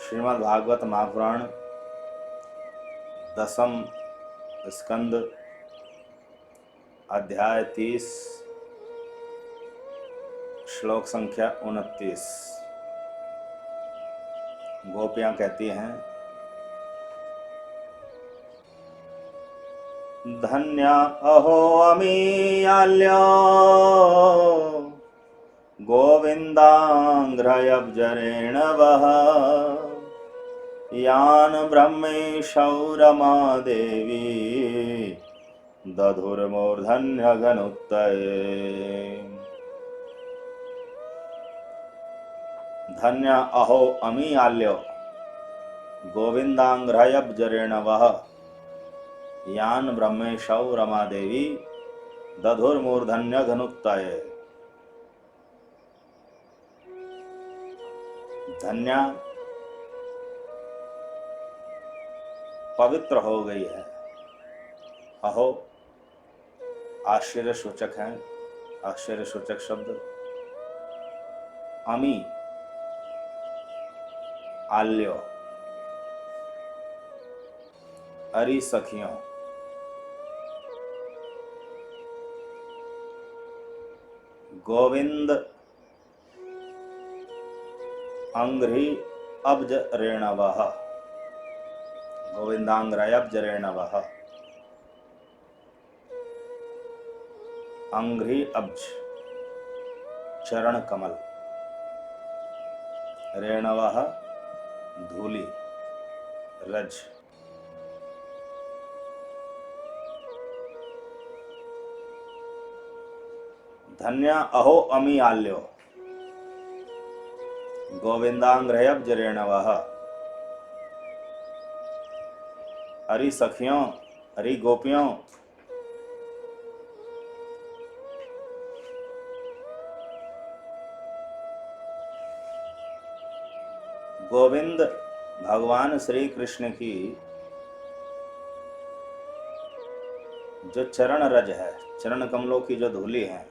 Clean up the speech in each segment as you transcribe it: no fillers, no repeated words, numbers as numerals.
श्रीमद् भागवत महापुराण दसम स्कंद अध्याय 30 श्लोक संख्या 29। गोपियां कहती हैं, धन्या अहो अमीयाल्यो गोविन्दाङ्घ्रयब्जरेण वः यान ब्रह्मेशौ रमा देवी दधुर्मूर्धन्यघनुत्तये। धन्य अहो अमीयाल्यो गोविन्दाङ्घ्रयब्जरेण वः यान ब्रह्मेशौ रमा देवी दधुर्मूर्धन्यघनुत्तये। धन्या पवित्र हो गई है। अहो आश्चर्य सूचक है, आश्चर्य सूचक शब्द। अमी आल्यो अरी सखियों। गोविंद अंघ्रि अब्ज रेणवः गोविंदांग्रयब्ज रेणवः। अंघ्रि अब्ज चरण कमल, रेणवः धूलि रज। धन्या अहो अमीयाल्यो गोविंदांग्रयब्ज रेणवः। अरी सखियों, अरी गोपियों, गोविंद भगवान श्री कृष्ण की जो चरण रज है, चरण कमलों की जो धूलि है,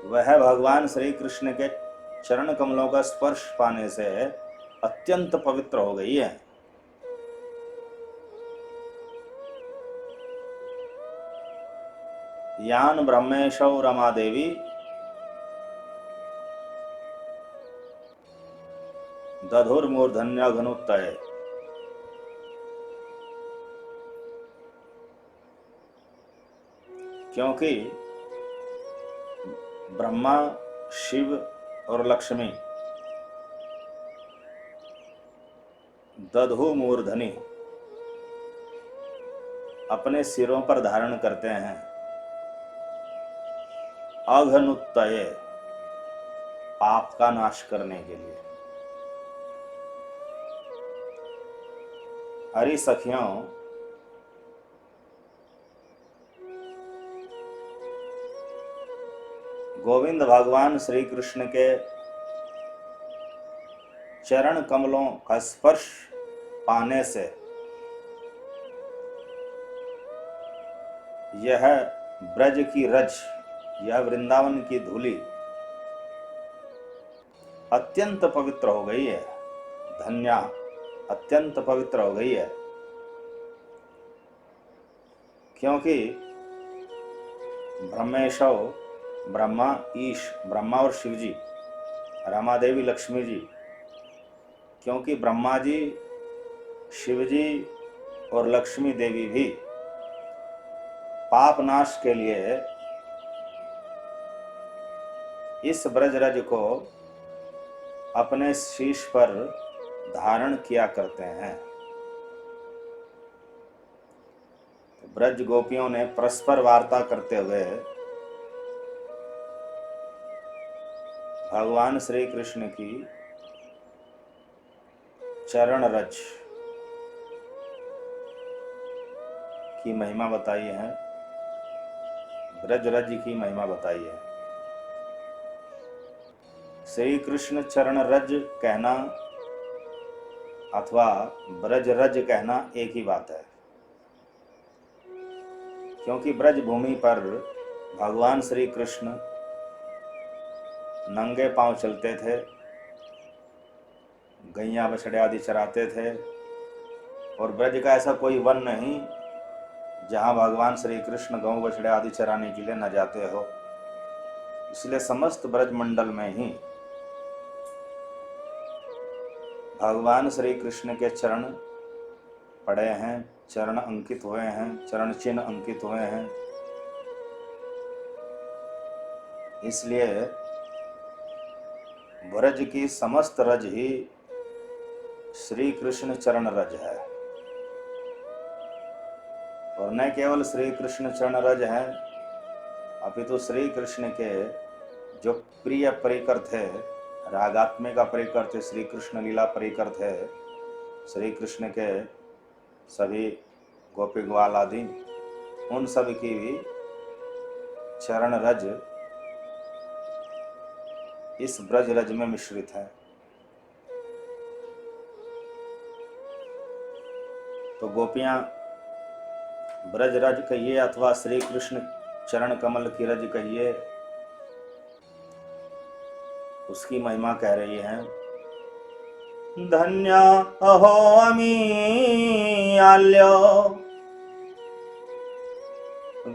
वह भगवान श्री कृष्ण के चरण कमलों का स्पर्श पाने से अत्यंत पवित्र हो गई है। यान ब्रह्मेशौ रमा देवी दधुर्मूर्धन्यघनुत्तये। क्योंकि ब्रह्मा, शिव और लक्ष्मी दधु मूर्धनि अपने सिरों पर धारण करते हैं अघनुत्तये, पाप का नाश करने के लिए। हरि सखियों, गोविंद भगवान श्री कृष्ण के चरण कमलों का स्पर्श पाने से यह ब्रज की रज, यह वृंदावन की धूलि अत्यंत पवित्र हो गई है। धन्या अत्यंत पवित्र हो गई है, क्योंकि ब्रह्मेशौ ब्रह्मा, ईश ब्रह्मा और शिव जी, रमा देवी लक्ष्मी जी। क्योंकि ब्रह्मा जी, शिव जी और लक्ष्मी देवी भी पाप नाश के लिए इस ब्रजरज को अपने शीश पर धारण किया करते हैं। ब्रज गोपियों ने परस्पर वार्ता करते हुए भगवान श्री कृष्ण की चरण रज की महिमा बताई है, ब्रज रज की महिमा बताई है। श्री कृष्ण चरण रज कहना अथवा ब्रज रज कहना एक ही बात है, क्योंकि ब्रज भूमि पर भगवान श्री कृष्ण नंगे पांव चलते थे, गैया बछड़े आदि चराते थे, और ब्रज का ऐसा कोई वन नहीं जहां भगवान श्री कृष्ण गौ बछड़े आदि चराने के लिए न जाते हो। इसलिए समस्त ब्रज मंडल में ही भगवान श्री कृष्ण के चरण पड़े हैं, चरण अंकित हुए हैं, चरण चिन्ह अंकित हुए हैं। इसलिए ब्रज की समस्त रज ही श्री कृष्ण चरण रज है, और न केवल श्री कृष्ण चरण रज है, अपितु श्री कृष्ण के जो प्रिय परिकर थे, रागात्मिका परिकर थे, श्री कृष्ण लीला परिकर थे, श्री कृष्ण के सभी गोपी ग्वाल आदि, उन सब की भी चरण रज इस ब्रज रज में मिश्रित है। तो गोपियां ब्रज रज कहिए अथवा श्री कृष्ण चरण कमल की रज कहिए, उसकी महिमा कह रही है। धन्या अहो अमी आल्यो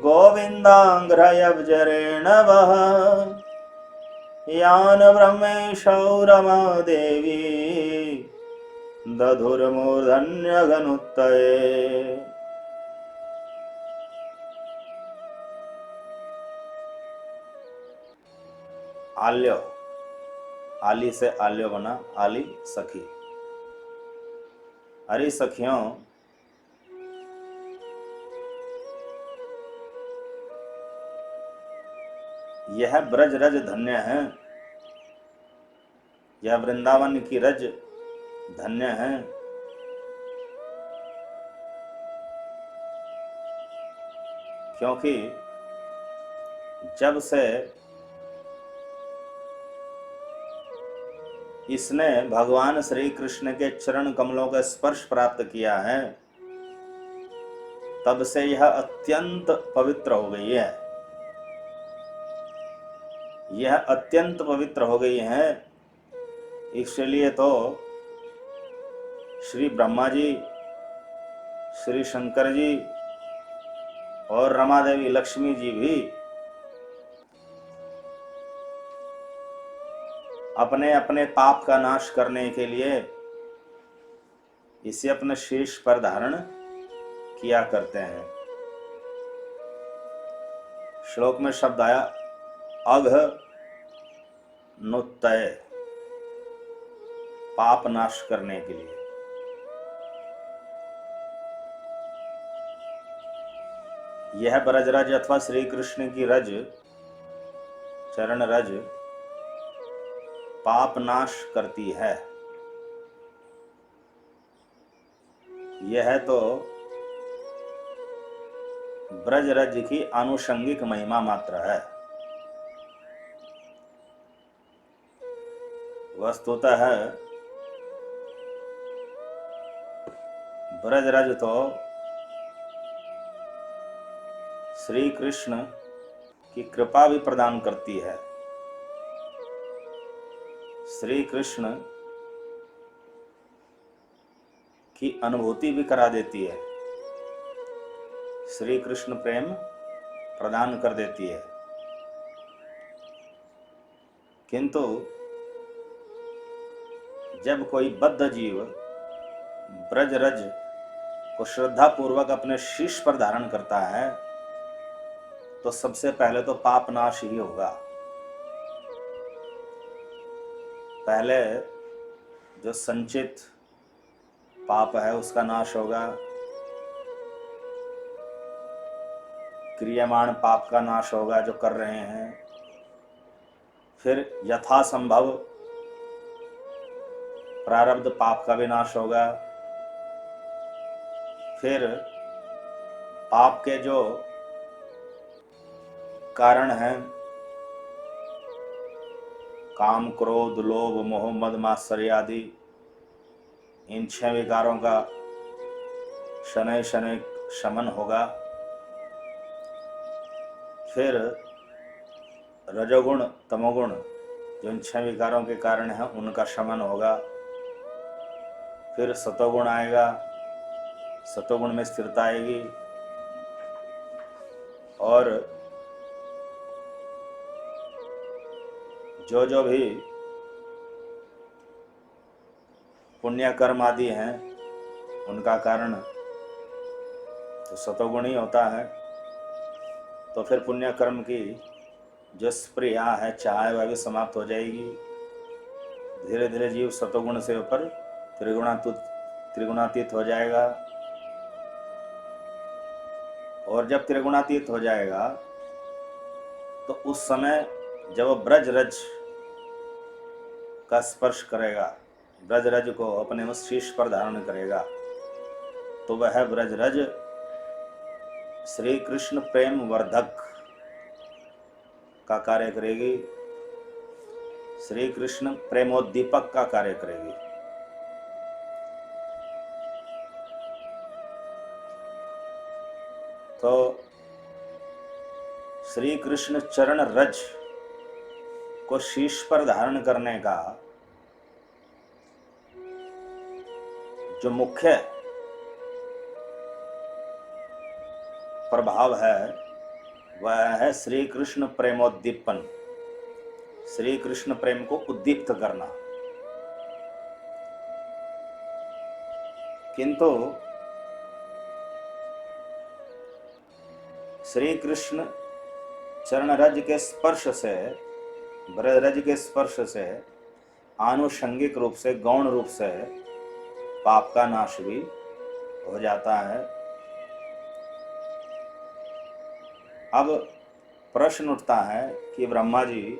गोविंदांग्रयब्जरेण वह यान ब्रह्मेशौ रमा देवी दधुर्मूर्धन्यगनुत्तये। आल्यो, आली से आल्यो बना, आली सखी। अरे सखियों, यह ब्रज रज धन्य है, यह वृंदावन की रज धन्य है। क्योंकि जब से इसने भगवान श्री कृष्ण के चरण कमलों का स्पर्श प्राप्त किया है, तब से यह अत्यंत पवित्र हो गई है। यह अत्यंत पवित्र हो गई है। इसलिए तो श्री ब्रह्मा जी, श्री शंकर जी और रमा देवी लक्ष्मी जी भी अपने अपने पाप का नाश करने के लिए इसे अपने शीश पर धारण किया करते हैं। श्लोक में शब्द आया अघ नुत्तये, पाप नाश करने के लिए। यह ब्रजरज अथवा श्री कृष्ण की रज, चरण रज, पाप नाश करती है। यह तो ब्रज रज की आनुषंगिक महिमा मात्र है। वस्तुतः ब्रज रज तो श्री कृष्ण की कृपा भी प्रदान करती है। श्री कृष्ण की अनुभूति भी करा देती है, श्री कृष्ण प्रेम प्रदान कर देती है। किंतु जब कोई बद्ध जीव ब्रज रज को श्रद्धा पूर्वक अपने शीश पर धारण करता है, तो सबसे पहले तो पाप नाश ही होगा। पहले जो संचित पाप है उसका नाश होगा, क्रियमाण पाप का नाश होगा जो कर रहे हैं। फिर यथासंभव प्रारब्ध पाप का विनाश होगा। फिर पाप के जो कारण हैं, काम, क्रोध, लोभ, मोह, मद, मात्सर्य आदि, इन 6 विकारों का शनै शनै शमन होगा। फिर रजोगुण, तमोगुण, जो इन 6 विकारों के कारण हैं उनका शमन होगा। फिर सतोगुण आएगा, सतोगुण में स्थिरता आएगी और जो जो भी पुण्य कर्म आदि हैं उनका कारण तो सतोगुण ही होता है। तो फिर पुण्य कर्म की जो स्प्रिया है, चाह, वह भी समाप्त हो जाएगी। धीरे धीरे जीव सतोगुण से ऊपर त्रिगुणातीत हो जाएगा। और जब त्रिगुणातीत हो जाएगा तो उस समय जब वो ब्रज रज का स्पर्श करेगा, ब्रज रज को अपने उस शीश पर धारण करेगा, तो वह ब्रज रज श्री कृष्ण प्रेम वर्धक का कार्य करेगी, श्री कृष्ण प्रेमोद्दीपक का कार्य करेगी। तो श्री कृष्ण चरण रज को शीश पर धारण करने का जो मुख्य प्रभाव है वह है श्री कृष्ण प्रेमोद्दीपन, श्री कृष्ण प्रेम को उद्दीप्त करना। किंतु श्री कृष्ण चरण रज के स्पर्श से, ब्रज रज के स्पर्श से आनुषंगिक रूप से, गौण रूप से पाप का नाश भी हो जाता है। अब प्रश्न उठता है कि ब्रह्मा जी,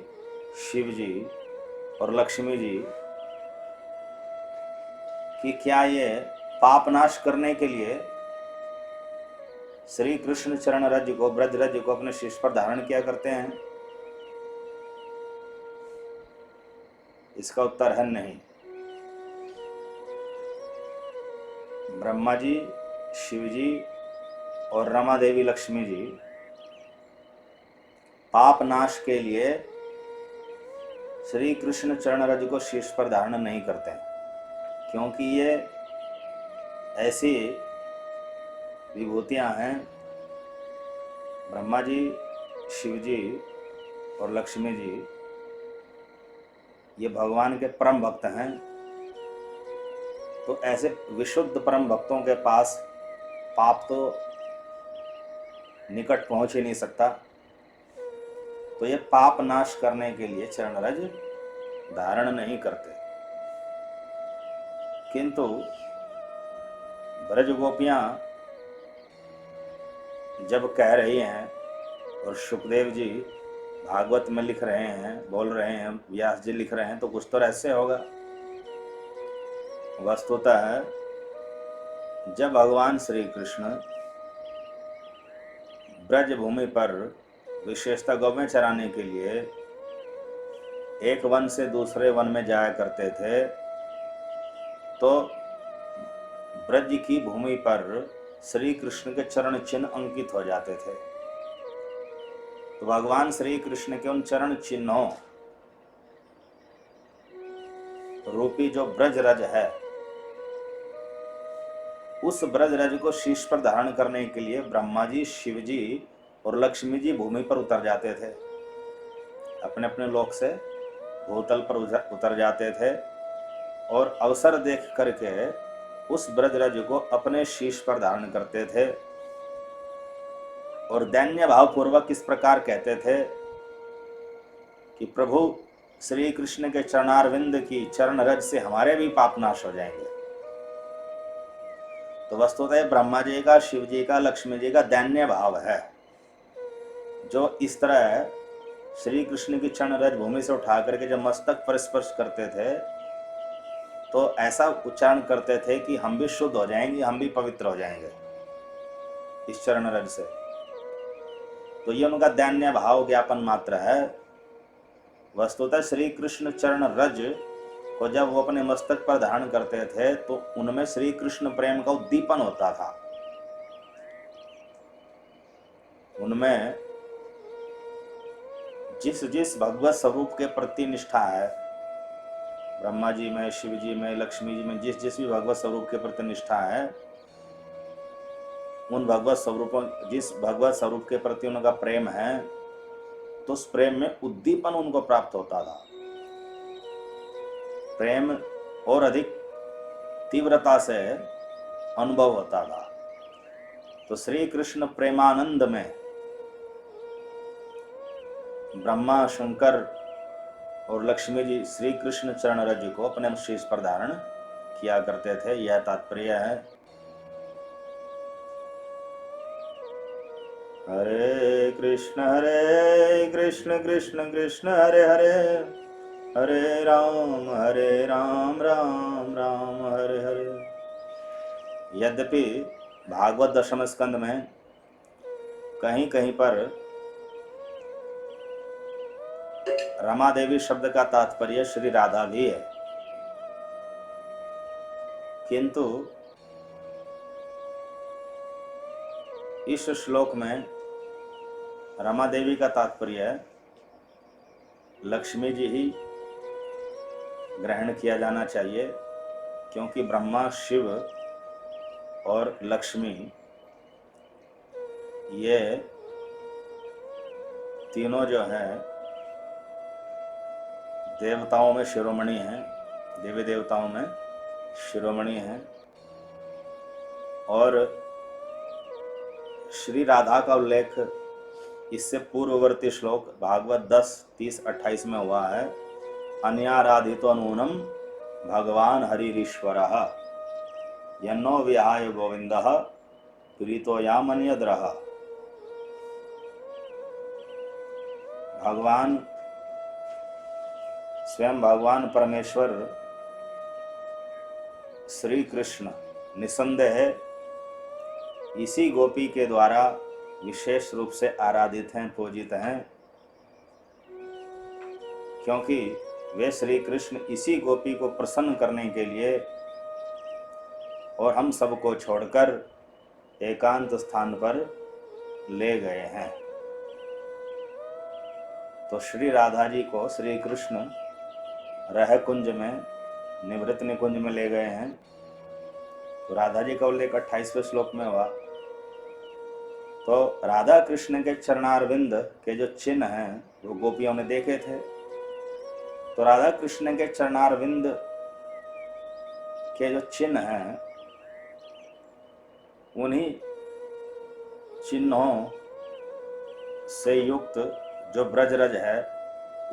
शिव जी और लक्ष्मी जी कि क्या ये पाप नाश करने के लिए श्री कृष्ण चरण रज को, ब्रज रज को अपने शीश पर धारण किया करते हैं? इसका उत्तर है नहीं। ब्रह्मा जी, शिव जी और रमा देवी लक्ष्मी जी पाप नाश के लिए श्री कृष्ण चरण रज को शीश पर धारण नहीं करते, क्योंकि ये ऐसी विभूतियां हैं। ब्रह्मा जी, शिव जी और लक्ष्मी जी ये भगवान के परम भक्त हैं। तो ऐसे विशुद्ध परम भक्तों के पास पाप तो निकट पहुंच ही नहीं सकता। तो ये पाप नाश करने के लिए चरण रज धारण नहीं करते। किंतु ब्रज गोपियां जब कह रही हैं और सुखदेव जी भागवत में लिख रहे हैं, बोल रहे हैं, व्यास जी लिख रहे हैं, तो कुछ तो रहस्य होगा। वस्तुतः जब भगवान श्री कृष्ण ब्रज भूमि पर विशेषतः गौवें चराने के लिए एक वन से दूसरे वन में जाया करते थे, तो ब्रज की भूमि पर श्री कृष्ण के चरण चिन्ह अंकित हो जाते थे। तो भगवान श्री कृष्ण के उन चरण चिन्हों रूपी जो ब्रज रज है, उस ब्रज रज को शीश पर धारण करने के लिए ब्रह्मा जी, शिव जी और लक्ष्मी जी भूमि पर उतर जाते थे, अपने अपने लोक से भूतल पर उतर जाते थे और अवसर देख करके उस ब्रज रज को अपने शीश पर धारण करते थे और दैन्य भाव पूर्वक इस प्रकार कहते थे कि प्रभु श्री कृष्ण के चरणारविंद की चरण रज से हमारे भी पाप नाश हो जाएंगे। तो वस्तुतः ब्रह्मा जी का, शिव जी का, लक्ष्मी जी का दैन्य भाव है, जो इस तरह श्री कृष्ण की चरण रज भूमि से उठा करके जब मस्तक पर स्पर्श करते थे तो ऐसा उच्चारण करते थे कि हम भी शुद्ध हो जाएंगे, हम भी पवित्र हो जाएंगे इस चरण रज से। तो ये उनका दैन्य भाव ज्ञापन मात्र है। वस्तुतः श्री कृष्ण चरण रज को जब वो अपने मस्तक पर धारण करते थे तो उनमें श्री कृष्ण प्रेम का उद्दीपन होता था, उनमें जिस जिस भगवत स्वरूप के प्रति निष्ठा है, ब्रह्मा जी में, शिव जी में, लक्ष्मी जी में, जिस जिस भी भगवत स्वरूप के प्रति निष्ठा है, उन भगवत स्वरूपों, जिस भगवत स्वरूप के प्रति उनका प्रेम है, तो उस प्रेम में उद्दीपन उनको प्राप्त होता था। प्रेम और अधिक तीव्रता से अनुभव होता था। तो श्री कृष्ण प्रेमानंद में ब्रह्मा, शंकर और लक्ष्मी जी श्री कृष्ण चरण रज को अपने शीश पर धारण किया करते थे। यह तात्पर्य है। हरे कृष्ण कृष्ण कृष्ण हरे हरे, हरे राम राम राम हरे हरे। यद्यपि भागवत दशम स्कंद में कहीं कहीं पर रमा देवी शब्द का तात्पर्य श्री राधा भी है, किंतु इस श्लोक में रमा देवी का तात्पर्य लक्ष्मी जी ही ग्रहण किया जाना चाहिए, क्योंकि ब्रह्मा, शिव और लक्ष्मी ये तीनों जो हैं देवताओं में शिरोमणि हैं, देवी देवताओं में शिरोमणि हैं। और श्री राधा का उल्लेख इससे पूर्ववर्ती श्लोक भागवत 10:30-28 में हुआ है। अन्याराधितो नूनम भगवान हरिरीश्वरः यन्नो विहाय गोविंदः प्रीतो यामन्यद्रः। भगवान स्वयं भगवान परमेश्वर श्री कृष्ण निसंदेह इसी गोपी के द्वारा विशेष रूप से आराधित हैं, पूजित हैं, क्योंकि वे श्री कृष्ण इसी गोपी को प्रसन्न करने के लिए और हम सबको छोड़कर एकांत स्थान पर ले गए हैं। तो श्री राधा जी को श्री कृष्ण रह कुंज में, निवृत्त निकुंज में ले गए हैं। तो राधा जी का उल्लेख 28वें श्लोक में हुआ। तो राधा कृष्ण के चरणारविंद के जो चिन्ह हैं वो गोपियों ने देखे थे। तो राधा कृष्ण के चरणारविंद के जो चिन्ह हैं, उन्हीं चिन्हों से युक्त जो ब्रजरज है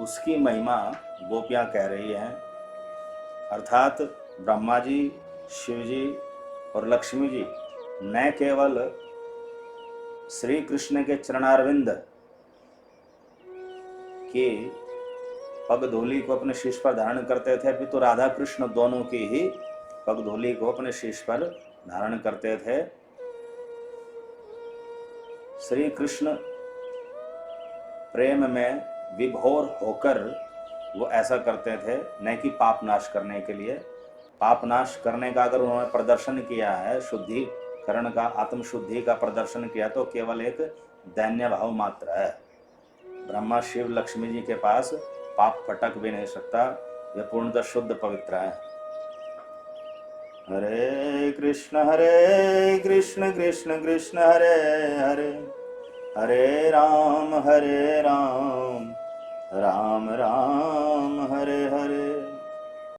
उसकी महिमा गोपियां कह रही हैं। अर्थात ब्रह्मा जी, शिव जी और लक्ष्मी जी न केवल श्री कृष्ण के चरणारविंद की पगधूलि को अपने शीश पर धारण करते थे, अपितु राधा कृष्ण दोनों की ही पगधूलि को अपने शीश पर धारण करते थे। श्री कृष्ण प्रेम में विभोर होकर वो ऐसा करते थे, न कि पाप नाश करने के लिए। पाप नाश करने का अगर उन्होंने प्रदर्शन किया है, शुद्धिकरण का, आत्मशुद्धि का प्रदर्शन किया, तो केवल एक दैन्य भाव मात्र है। ब्रह्मा, शिव, लक्ष्मी जी के पास पाप फटक भी नहीं सकता, यह पूर्णतः शुद्ध पवित्र है। हरे कृष्ण कृष्ण कृष्ण हरे हरे, हरे राम राम राम